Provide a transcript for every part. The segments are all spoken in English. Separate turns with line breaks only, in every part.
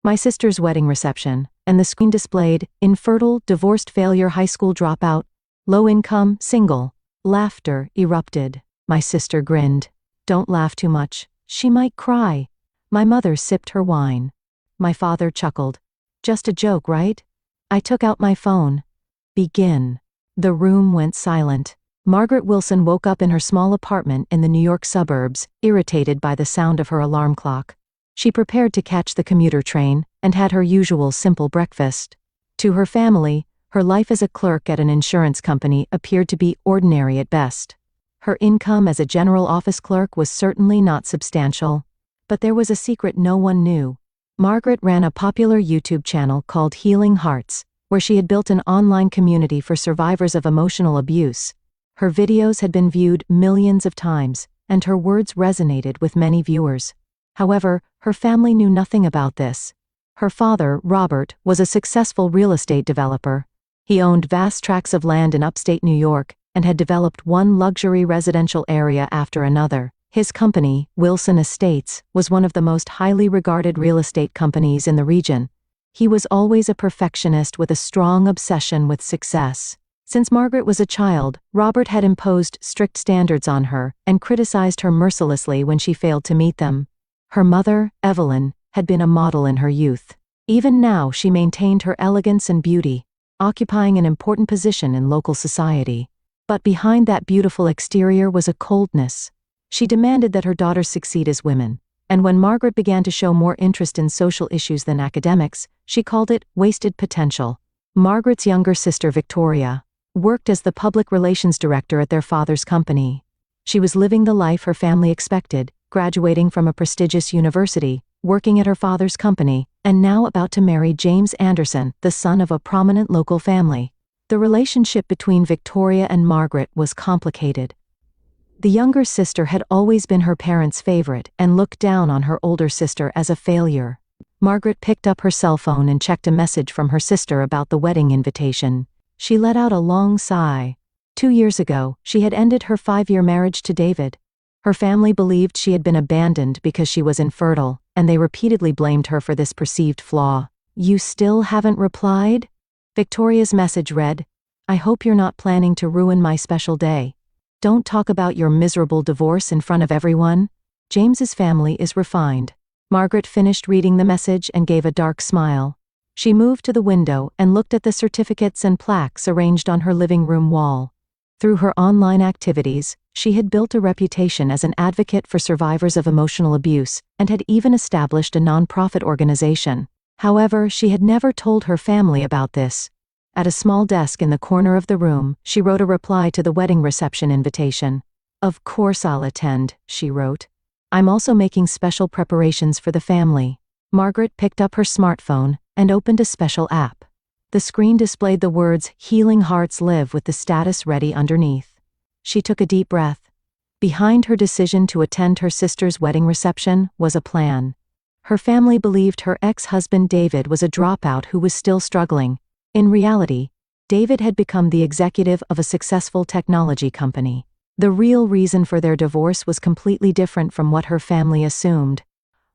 My sister's wedding reception, and the screen displayed, infertile, divorced failure, high school dropout, low income, single. Laughter erupted. My sister grinned. Don't laugh too much, she might cry. My mother sipped her wine. My father chuckled. Just a joke, right? I took out my phone. Begin. The room went silent. Margaret Wilson woke up in her small apartment in the New York suburbs, irritated by the sound of her alarm clock. She prepared to catch the commuter train, and had her usual simple breakfast. To her family, her life as a clerk at an insurance company appeared to be ordinary at best. Her income as a general office clerk was certainly not substantial. But there was a secret no one knew. Margaret ran a popular YouTube channel called Healing Hearts, where she had built an online community for survivors of emotional abuse. Her videos had been viewed millions of times, and her words resonated with many viewers. However, her family knew nothing about this. Her father, Robert, was a successful real estate developer. He owned vast tracts of land in upstate New York, and had developed one luxury residential area after another. His company, Wilson Estates, was one of the most highly regarded real estate companies in the region. He was always a perfectionist with a strong obsession with success. Since Margaret was a child, Robert had imposed strict standards on her and criticized her mercilessly when she failed to meet them. Her mother, Evelyn, had been a model in her youth. Even now she maintained her elegance and beauty, occupying an important position in local society. But behind that beautiful exterior was a coldness. She demanded that her daughters succeed as women, and when Margaret began to show more interest in social issues than academics, she called it wasted potential. Margaret's younger sister, Victoria, worked as the public relations director at their father's company. She was living the life her family expected, graduating from a prestigious university, working at her father's company, and now about to marry James Anderson, the son of a prominent local family. The relationship between Victoria and Margaret was complicated. The younger sister had always been her parents' favorite and looked down on her older sister as a failure. Margaret picked up her cell phone and checked a message from her sister about the wedding invitation. She let out a long sigh. 2 years ago, she had ended her 5-year marriage to David. Her family believed she had been abandoned because she was infertile, and they repeatedly blamed her for this perceived flaw. You still haven't replied? Victoria's message read, I hope you're not planning to ruin my special day. Don't talk about your miserable divorce in front of everyone. James's family is refined. Margaret finished reading the message and gave a dark smile. She moved to the window and looked at the certificates and plaques arranged on her living room wall. Through her online activities, she had built a reputation as an advocate for survivors of emotional abuse and had even established a nonprofit organization. However, she had never told her family about this. At a small desk in the corner of the room, she wrote a reply to the wedding reception invitation. Of course I'll attend, she wrote. I'm also making special preparations for the family. Margaret picked up her smartphone and opened a special app. The screen displayed the words, Healing Hearts Live, with the status ready underneath. She took a deep breath. Behind her decision to attend her sister's wedding reception was a plan. Her family believed her ex-husband David was a dropout who was still struggling. In reality, David had become the executive of a successful technology company. The real reason for their divorce was completely different from what her family assumed.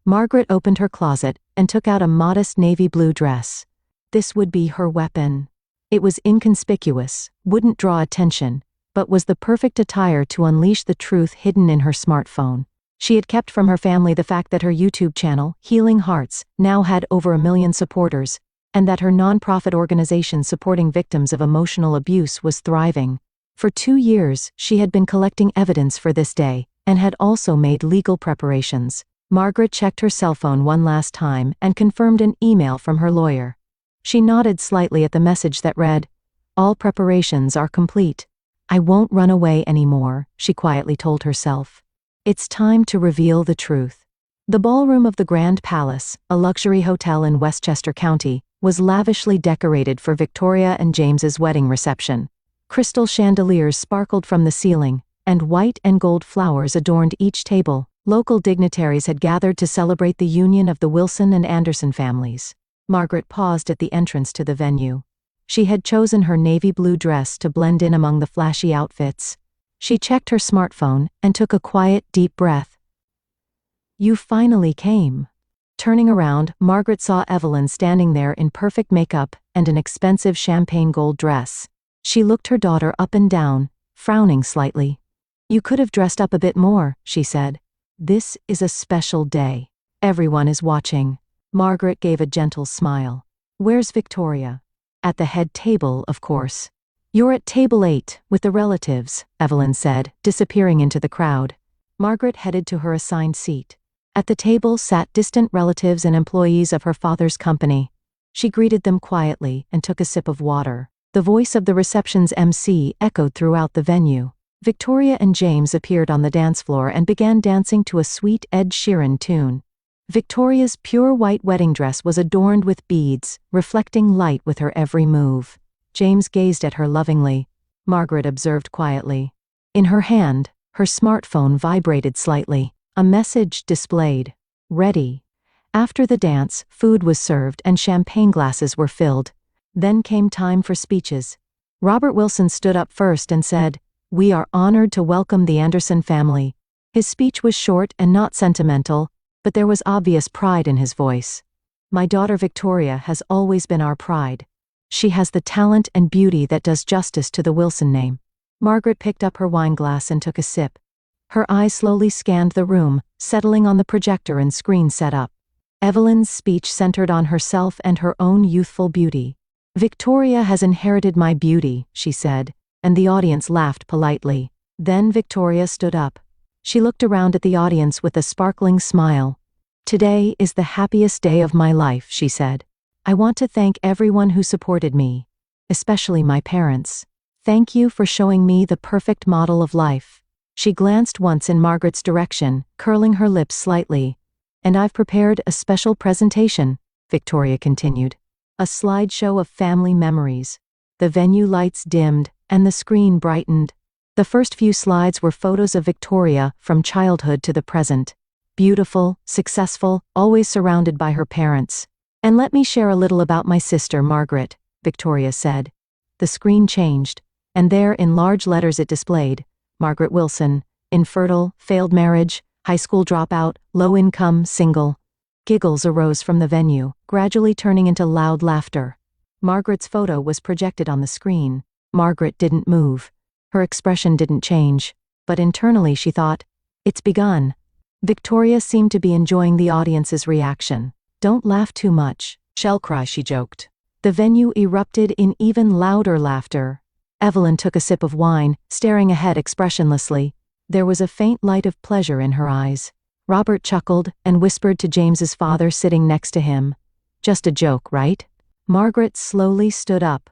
Margaret opened her closet and took out a modest navy blue dress. This would be her weapon. It was inconspicuous, wouldn't draw attention, but was the perfect attire to unleash the truth hidden in her smartphone. She had kept from her family the fact that her YouTube channel, Healing Hearts, now had over 1 million supporters, and that her nonprofit organization supporting victims of emotional abuse was thriving. For 2 years, she had been collecting evidence for this day, and had also made legal preparations. Margaret checked her cell phone one last time and confirmed an email from her lawyer. She nodded slightly at the message that read, All preparations are complete. I won't run away anymore, she quietly told herself. It's time to reveal the truth. The ballroom of the Grand Palace, a luxury hotel in Westchester County, was lavishly decorated for Victoria and James's wedding reception. Crystal chandeliers sparkled from the ceiling, and white and gold flowers adorned each table. Local dignitaries had gathered to celebrate the union of the Wilson and Anderson families. Margaret paused at the entrance to the venue. She had chosen her navy blue dress to blend in among the flashy outfits. She checked her smartphone and took a quiet, deep breath. You finally came. Turning around, Margaret saw Evelyn standing there in perfect makeup and an expensive champagne gold dress. She looked her daughter up and down, frowning slightly. "You could have dressed up a bit more," she said. "This is a special day. Everyone is watching." Margaret gave a gentle smile. "Where's Victoria?" "At the head table, of course." "You're at table 8, with the relatives," Evelyn said, disappearing into the crowd. Margaret headed to her assigned seat. At the table sat distant relatives and employees of her father's company. She greeted them quietly and took a sip of water. The voice of the reception's MC echoed throughout the venue. Victoria and James appeared on the dance floor and began dancing to a sweet Ed Sheeran tune. Victoria's pure white wedding dress was adorned with beads, reflecting light with her every move. James gazed at her lovingly. Margaret observed quietly. In her hand, her smartphone vibrated slightly. A message displayed. "Ready." After the dance, food was served and champagne glasses were filled. Then came time for speeches. Robert Wilson stood up first and said, "We are honored to welcome the Anderson family." His speech was short and not sentimental, but there was obvious pride in his voice. "My daughter Victoria has always been our pride. She has the talent and beauty that does justice to the Wilson name." Margaret picked up her wine glass and took a sip. Her eyes slowly scanned the room, settling on the projector and screen set up. Evelyn's speech centered on herself and her own youthful beauty. "Victoria has inherited my beauty," she said, and the audience laughed politely. Then Victoria stood up. She looked around at the audience with a sparkling smile. "Today is the happiest day of my life," she said. "I want to thank everyone who supported me, especially my parents. Thank you for showing me the perfect model of life." She glanced once in Margaret's direction, curling her lips slightly. "And I've prepared a special presentation," Victoria continued. "A slideshow of family memories." The venue lights dimmed, and the screen brightened. The first few slides were photos of Victoria from childhood to the present. Beautiful, successful, always surrounded by her parents. "And let me share a little about my sister, Margaret," Victoria said. The screen changed, and there in large letters it displayed, "Margaret Wilson, infertile, failed marriage, high school dropout, low income, single." Giggles arose from the venue, gradually turning into loud laughter. Margaret's photo was projected on the screen. Margaret didn't move. Her expression didn't change, but internally she thought, "It's begun." Victoria seemed to be enjoying the audience's reaction. "Don't laugh too much. Shell cry," she joked. The venue erupted in even louder laughter. Evelyn took a sip of wine, staring ahead expressionlessly. There was a faint light of pleasure in her eyes. Robert chuckled and whispered to James's father sitting next to him, "Just a joke, right?" Margaret slowly stood up.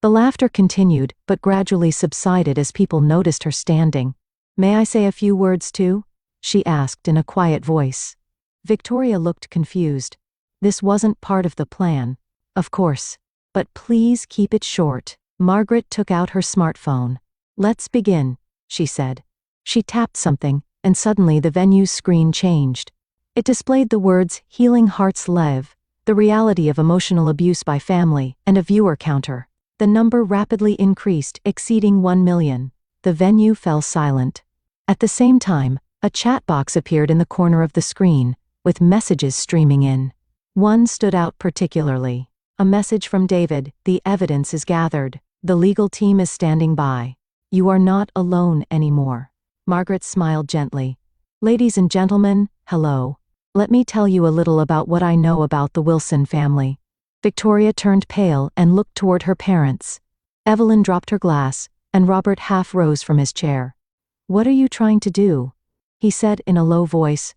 The laughter continued, but gradually subsided as people noticed her standing. "May I say a few words too?" she asked in a quiet voice. Victoria looked confused. This wasn't part of the plan. "Of course. But please keep it short." Margaret took out her smartphone. "Let's begin," she said. She tapped something, and suddenly the venue's screen changed. It displayed the words, "Healing Hearts Live," the reality of emotional abuse by family, and a viewer counter. The number rapidly increased, exceeding 1 million. The venue fell silent. At the same time, a chat box appeared in the corner of the screen, with messages streaming in. One stood out particularly. A message from David: "The evidence is gathered. The legal team is standing by. You are not alone anymore." Margaret smiled gently. "Ladies and gentlemen, hello. Let me tell you a little about what I know about the Wilson family." Victoria turned pale and looked toward her parents. Evelyn dropped her glass, and Robert half rose from his chair. "What are you trying to do?" he said in a low voice.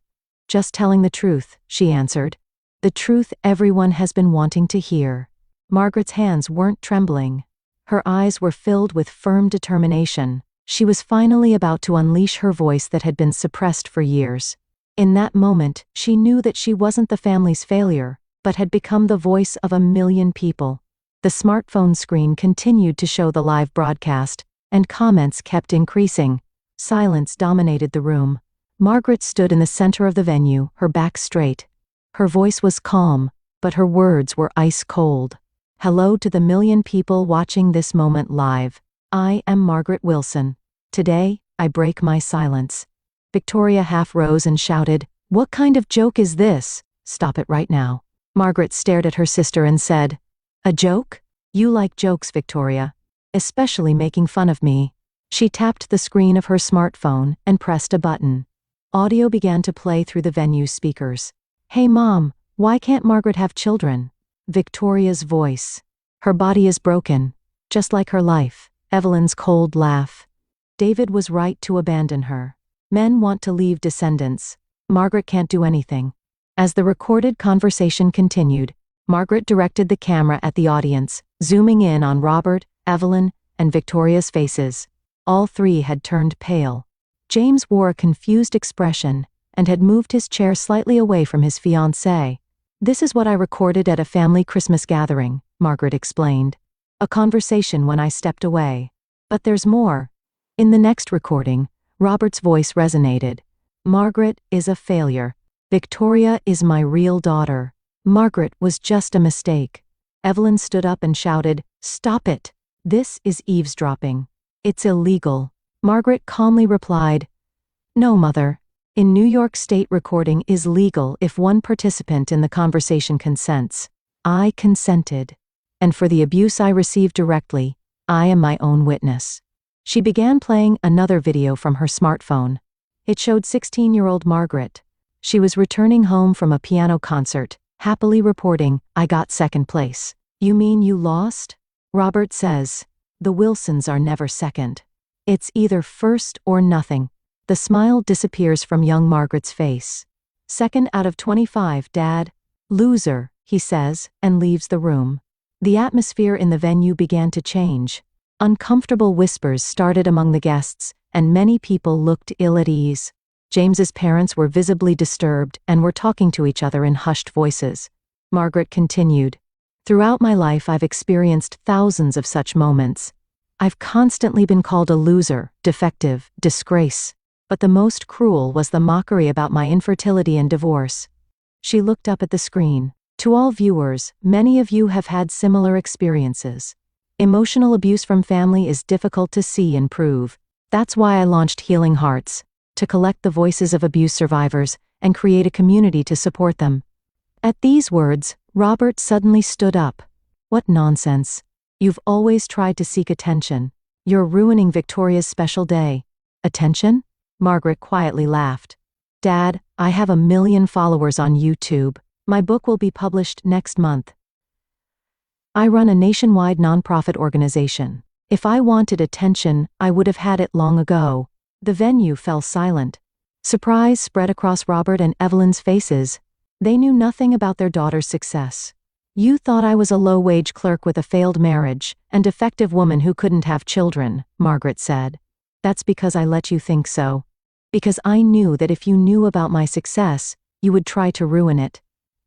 "Just telling the truth," she answered. "The truth everyone has been wanting to hear." Margaret's hands weren't trembling. Her eyes were filled with firm determination. She was finally about to unleash her voice that had been suppressed for years. In that moment, she knew that she wasn't the family's failure, but had become the voice of 1 million people. The smartphone screen continued to show the live broadcast, and comments kept increasing. Silence dominated the room. Margaret stood in the center of the venue, her back straight. Her voice was calm, but her words were ice cold. "Hello to the 1 million people watching this moment live. I am Margaret Wilson. Today, I break my silence." Victoria half rose and shouted, "What kind of joke is this? Stop it right now. Margaret stared at her sister and said, "A joke? You like jokes, Victoria. Especially making fun of me." She tapped the screen of her smartphone and pressed a button. Audio began to play through the venue's speakers. "Hey Mom, why can't Margaret have children?" Victoria's voice. "Her body is broken, just like her life." Evelyn's cold laugh. "David was right to abandon her. Men want to leave descendants. Margaret can't do anything." As the recorded conversation continued, Margaret directed the camera at the audience, zooming in on Robert, Evelyn, and Victoria's faces. All three had turned pale. James wore a confused expression and had moved his chair slightly away from his fiancée. "This is what I recorded at a family Christmas gathering," Margaret explained. "A conversation when I stepped away. But there's more." In the next recording, Robert's voice resonated. "Margaret is a failure. Victoria is my real daughter. Margaret was just a mistake." Evelyn stood up and shouted, "Stop it! This is eavesdropping. It's illegal." Margaret calmly replied, "No, Mother. In New York State, recording is legal if one participant in the conversation consents. I consented. And for the abuse I received directly, I am my own witness." She began playing another video from her smartphone. It showed 16-year-old Margaret. She was returning home from a piano concert, happily reporting, "I got second place." "You mean you lost?" Robert says, "The Wilsons are never second. It's either first or nothing." The smile disappears from young Margaret's face. "Second out of 25, Dad." "Loser," he says, and leaves the room. The atmosphere in the venue began to change. Uncomfortable whispers started among the guests, and many people looked ill at ease. James's parents were visibly disturbed and were talking to each other in hushed voices. Margaret continued, "Throughout my life I've experienced thousands of such moments. I've constantly been called a loser, defective, disgrace. But the most cruel was the mockery about my infertility and divorce." She looked up at the screen. "To all viewers, many of you have had similar experiences. Emotional abuse from family is difficult to see and prove. That's why I launched Healing Hearts, to collect the voices of abuse survivors and create a community to support them." At these words, Robert suddenly stood up. "What nonsense. You've always tried to seek attention. You're ruining Victoria's special day." "Attention?" Margaret quietly laughed. "Dad, I have 1 million followers on YouTube. My book will be published next month. I run a nationwide nonprofit organization. If I wanted attention, I would have had it long ago." The venue fell silent. Surprise spread across Robert and Evelyn's faces. They knew nothing about their daughter's success. "You thought I was a low-wage clerk with a failed marriage, and defective woman who couldn't have children," Margaret said. "That's because I let you think so. Because I knew that if you knew about my success, you would try to ruin it."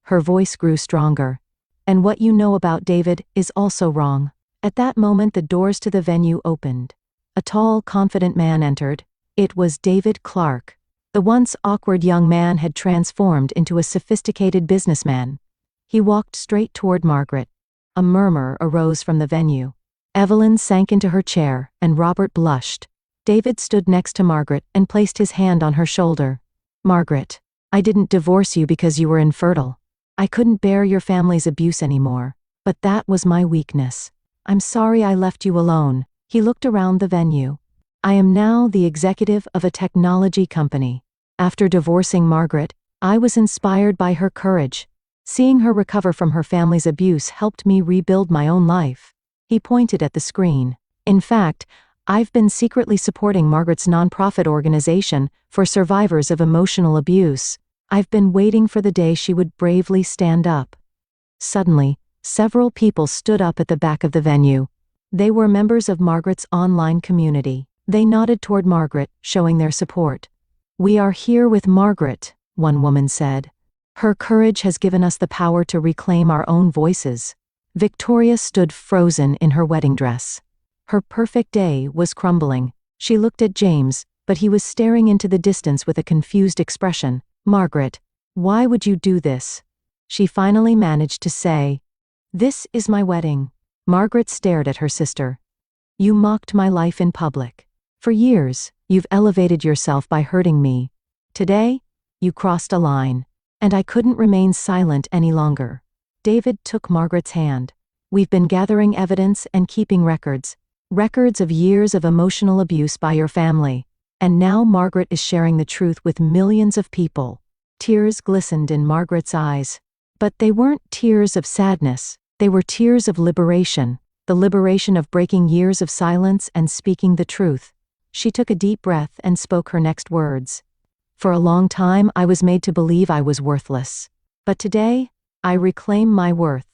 Her voice grew stronger. "And what you know about David is also wrong." At that moment the doors to the venue opened. A tall, confident man entered. It was David Clark. The once awkward young man had transformed into a sophisticated businessman. He walked straight toward Margaret. A murmur arose from the venue. Evelyn sank into her chair, and Robert blushed. David stood next to Margaret and placed his hand on her shoulder. "Margaret, I didn't divorce you because you were infertile. I couldn't bear your family's abuse anymore. But that was my weakness. I'm sorry I left you alone." He looked around the venue. "I am now the executive of a technology company. After divorcing Margaret, I was inspired by her courage. Seeing her recover from her family's abuse helped me rebuild my own life." He pointed at the screen. "In fact, I've been secretly supporting Margaret's nonprofit organization for survivors of emotional abuse. I've been waiting for the day she would bravely stand up." Suddenly, several people stood up at the back of the venue. They were members of Margaret's online community. They nodded toward Margaret, showing their support. "We are here with Margaret," one woman said. "Her courage has given us the power to reclaim our own voices." Victoria stood frozen in her wedding dress. Her perfect day was crumbling. She looked at James, but he was staring into the distance with a confused expression. "Margaret, why would you do this?" She finally managed to say, "This is my wedding." Margaret stared at her sister. "You mocked my life in public. For years, you've elevated yourself by hurting me. Today, you crossed a line. and I couldn't remain silent any longer. David took Margaret's hand. We've been gathering evidence and keeping records. Records of years of emotional abuse by your family. And now Margaret is sharing the truth with millions of people. Tears glistened in Margaret's eyes. But they weren't tears of sadness. They were tears of liberation. The liberation of breaking years of silence and speaking the truth. She took a deep breath and spoke her next words. For a long time I was made to believe I was worthless. But today, I reclaim my worth.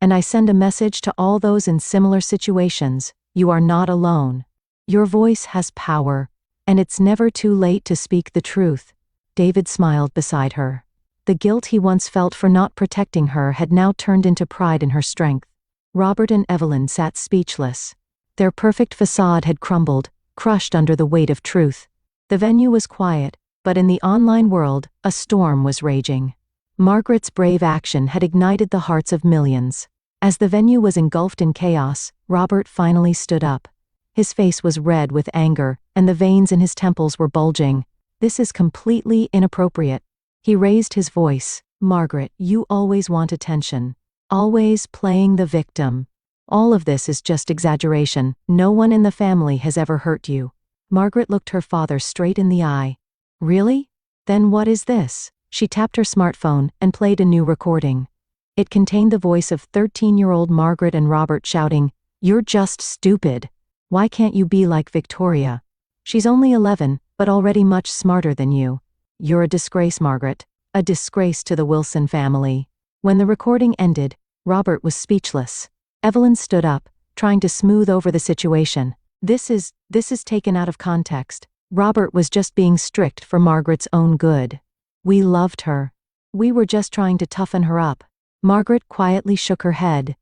And I send a message to all those in similar situations: you are not alone. Your voice has power, and it's never too late to speak the truth. David smiled beside her. The guilt he once felt for not protecting her had now turned into pride in her strength. Robert and Evelyn sat speechless. Their perfect facade had crumbled, crushed under the weight of truth. The venue was quiet, but in the online world, a storm was raging. Margaret's brave action had ignited the hearts of millions. As the venue was engulfed in chaos, Robert finally stood up. His face was red with anger, and the veins in his temples were bulging. This is completely inappropriate. He raised his voice. Margaret, you always want attention. Always playing the victim. All of this is just exaggeration. No one in the family has ever hurt you. Margaret looked her father straight in the eye. Really? Then what is this? She tapped her smartphone and played a new recording. It contained the voice of 13-year-old Margaret and Robert shouting, "You're just stupid. Why can't you be like Victoria? She's only 11, but already much smarter than you. You're a disgrace, Margaret. A disgrace to the Wilson family." When the recording ended, Robert was speechless. Evelyn stood up, trying to smooth over the situation. This is taken out of context. Robert was just being strict for Margaret's own good. We loved her. We were just trying to toughen her up. Margaret quietly shook her head.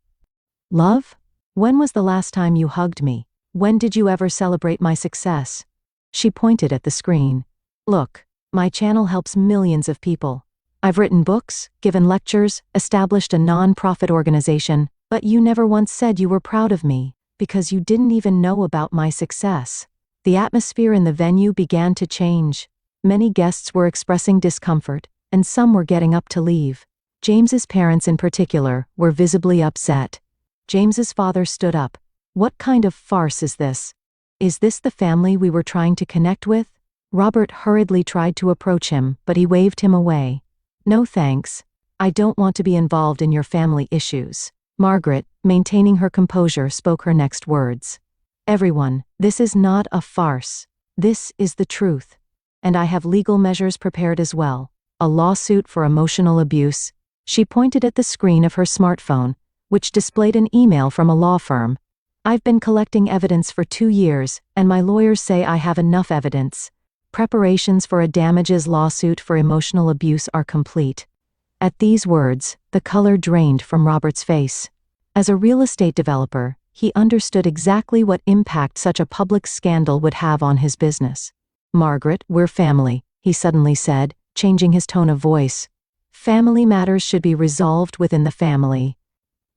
Love? When was the last time you hugged me? When did you ever celebrate my success? She pointed at the screen. Look, my channel helps millions of people. I've written books, given lectures, established a non-profit organization, but you never once said you were proud of me, because you didn't even know about my success. The atmosphere in the venue began to change. Many guests were expressing discomfort, and some were getting up to leave. James's parents in particular were visibly upset. James's father stood up. What kind of farce is this? Is this the family we were trying to connect with? Robert hurriedly tried to approach him, but he waved him away. No thanks. I don't want to be involved in your family issues. Margaret, maintaining her composure, spoke her next words. Everyone, this is not a farce. This is the truth. And I have legal measures prepared as well. A lawsuit for emotional abuse. She pointed at the screen of her smartphone, which displayed an email from a law firm. I've been collecting evidence for 2 years, and my lawyers say I have enough evidence. Preparations for a damages lawsuit for emotional abuse are complete. At these words, the color drained from Robert's face. As a real estate developer, he understood exactly what impact such a public scandal would have on his business. Margaret, we're family, he suddenly said, changing his tone of voice. Family matters should be resolved within the family.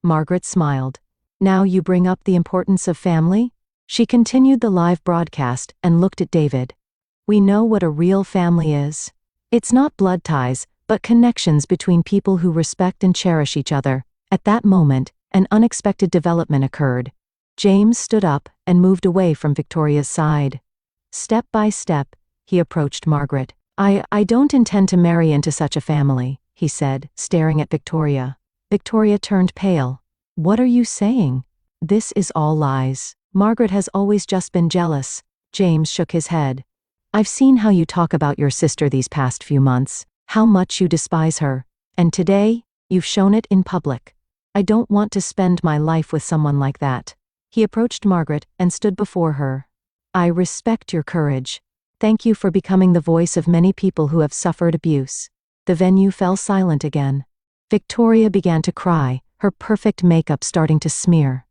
Margaret smiled. Now you bring up the importance of family? She continued the live broadcast and looked at David. We know what a real family is. It's not blood ties, but connections between people who respect and cherish each other. At that moment, an unexpected development occurred. James stood up and moved away from Victoria's side. Step by step, he approached Margaret. I don't intend to marry into such a family, he said, staring at Victoria. Victoria turned pale. What are you saying? This is all lies. Margaret has always just been jealous. James shook his head. I've seen how you talk about your sister these past few months, how much you despise her. And today, you've shown it in public. I don't want to spend my life with someone like that. He approached Margaret and stood before her. I respect your courage. Thank you for becoming the voice of many people who have suffered abuse. The venue fell silent again. Victoria began to cry, her perfect makeup starting to smear.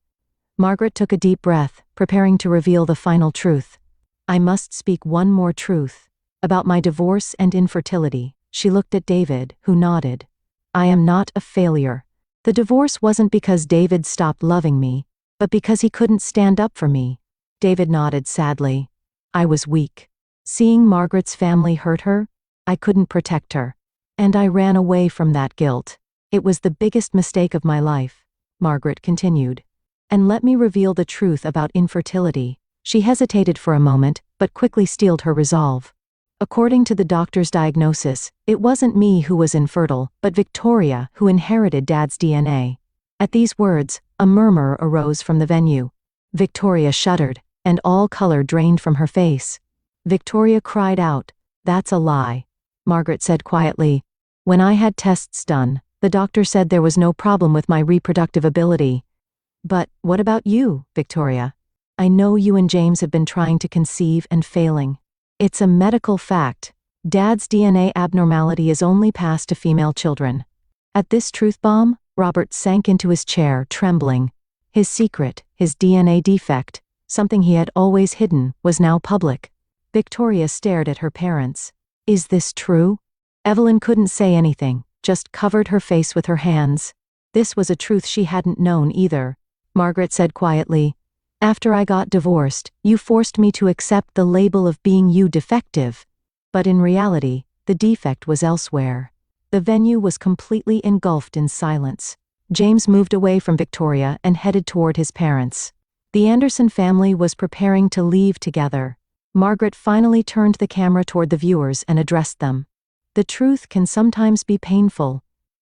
Margaret took a deep breath, preparing to reveal the final truth. I must speak one more truth. About my divorce and infertility. She looked at David, who nodded. I am not a failure. The divorce wasn't because David stopped loving me, but because he couldn't stand up for me. David nodded sadly. I was weak. Seeing Margaret's family hurt her, I couldn't protect her. And I ran away from that guilt. It was the biggest mistake of my life," Margaret continued. "And let me reveal the truth about infertility." She hesitated for a moment, but quickly steeled her resolve. "According to the doctor's diagnosis, it wasn't me who was infertile, but Victoria, who inherited Dad's DNA." At these words, a murmur arose from the venue. Victoria shuddered, and all color drained from her face. Victoria cried out, "That's a lie." Margaret said quietly, "When I had tests done, the doctor said there was no problem with my reproductive ability." "But what about you, Victoria? I know you and James have been trying to conceive and failing. It's a medical fact. Dad's DNA abnormality is only passed to female children." At this truth bomb, Robert sank into his chair, trembling. His secret, his DNA defect, something he had always hidden, was now public. Victoria stared at her parents. "Is this true?" Evelyn couldn't say anything, just covered her face with her hands. This was a truth she hadn't known either. Margaret said quietly, "After I got divorced, you forced me to accept the label of being you defective." But in reality, the defect was elsewhere. The venue was completely engulfed in silence. James moved away from Victoria and headed toward his parents. The Anderson family was preparing to leave together. Margaret finally turned the camera toward the viewers and addressed them. "The truth can sometimes be painful,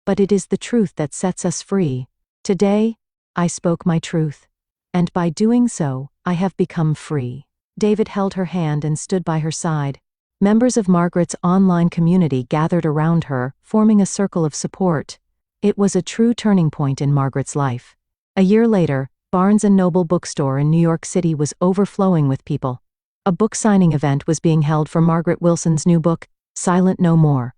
but it is the truth that sets us free. Today, I spoke my truth. And by doing so, I have become free." David held her hand and stood by her side. Members of Margaret's online community gathered around her, forming a circle of support. It was a true turning point in Margaret's life. A year later, Barnes & Noble bookstore in New York City was overflowing with people. A book signing event was being held for Margaret Wilson's new book, Silent No More.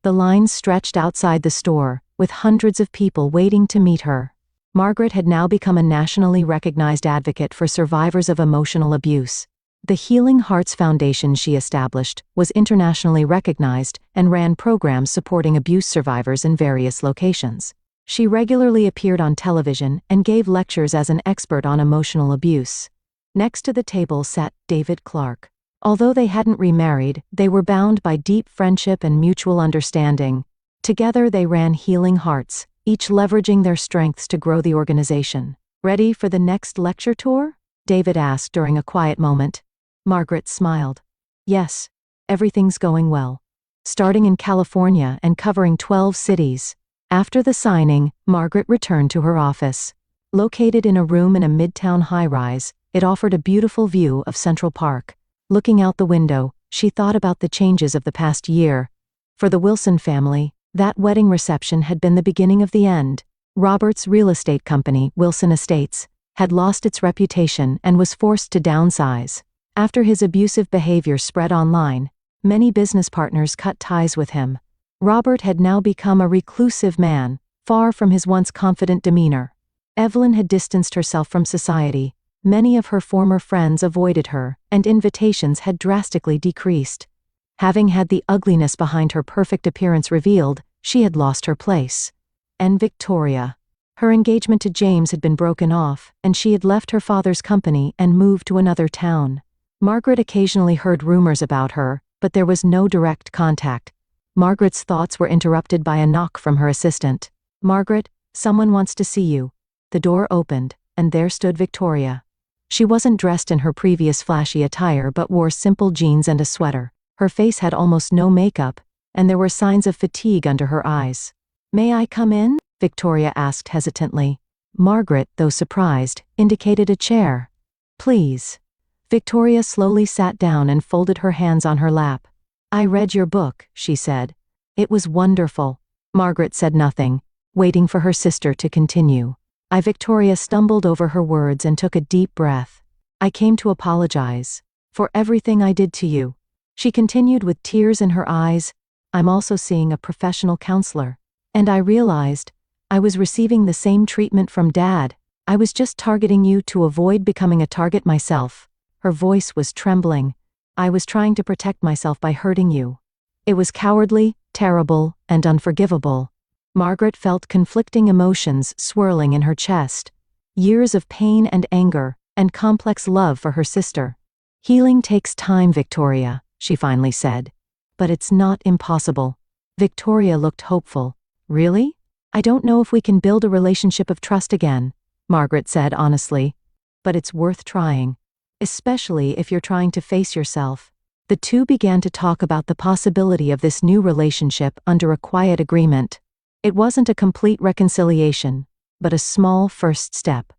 The lines stretched outside the store, with hundreds of people waiting to meet her. Margaret had now become a nationally recognized advocate for survivors of emotional abuse. The Healing Hearts Foundation she established was internationally recognized and ran programs supporting abuse survivors in various locations. She regularly appeared on television and gave lectures as an expert on emotional abuse. Next to the table sat David Clark. Although they hadn't remarried, they were bound by deep friendship and mutual understanding. Together they ran Healing Hearts, each leveraging their strengths to grow the organization. "Ready for the next lecture tour?" David asked during a quiet moment. Margaret smiled. "Yes, everything's going well. Starting in California and covering 12 cities. After the signing, Margaret returned to her office. Located in a room in a midtown high-rise, it offered a beautiful view of Central Park. Looking out the window, she thought about the changes of the past year. For the Wilson family, that wedding reception had been the beginning of the end. Robert's real estate company, Wilson Estates, had lost its reputation and was forced to downsize. After his abusive behavior spread online, many business partners cut ties with him. Robert had now become a reclusive man, far from his once confident demeanor. Evelyn had distanced herself from society. Many of her former friends avoided her, and invitations had drastically decreased. Having had the ugliness behind her perfect appearance revealed, she had lost her place. And Victoria. Her engagement to James had been broken off, and she had left her father's company and moved to another town. Margaret occasionally heard rumors about her, but there was no direct contact. Margaret's thoughts were interrupted by a knock from her assistant. "Margaret, someone wants to see you." The door opened, and there stood Victoria. She wasn't dressed in her previous flashy attire but wore simple jeans and a sweater. Her face had almost no makeup, and there were signs of fatigue under her eyes. "May I come in?" Victoria asked hesitantly. Margaret, though surprised, indicated a chair. "Please." Victoria slowly sat down and folded her hands on her lap. "I read your book," she said. "It was wonderful." Margaret said nothing, waiting for her sister to continue. Victoria stumbled over her words and took a deep breath. "I came to apologize for everything I did to you." She continued with tears in her eyes. "I'm also seeing a professional counselor. And I realized I was receiving the same treatment from Dad. I was just targeting you to avoid becoming a target myself." Her voice was trembling. "I was trying to protect myself by hurting you. It was cowardly, terrible, and unforgivable." Margaret felt conflicting emotions swirling in her chest. Years of pain and anger, and complex love for her sister. "Healing takes time, Victoria," she finally said. "But it's not impossible. Victoria looked hopeful. Really? I don't know if we can build a relationship of trust again, Margaret said honestly. But it's worth trying. Especially if you're trying to face yourself. The two began to talk about the possibility of this new relationship under a quiet agreement. It wasn't a complete reconciliation, but a small first step.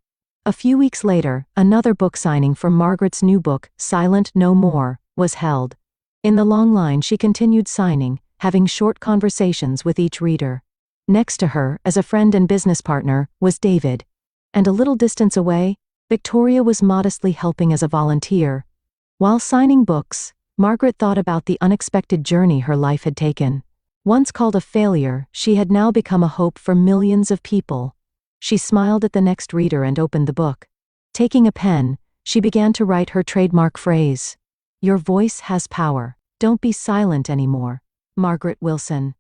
A few weeks later, another book signing for Margaret's new book, Silent No More, was held. In the long line she continued signing, having short conversations with each reader. Next to her, as a friend and business partner, was David. And a little distance away, Victoria was modestly helping as a volunteer. While signing books, Margaret thought about the unexpected journey her life had taken. Once called a failure, she had now become a hope for millions of people. She smiled at the next reader and opened the book. Taking a pen, she began to write her trademark phrase. "Your voice has power. Don't be silent anymore." Margaret Wilson.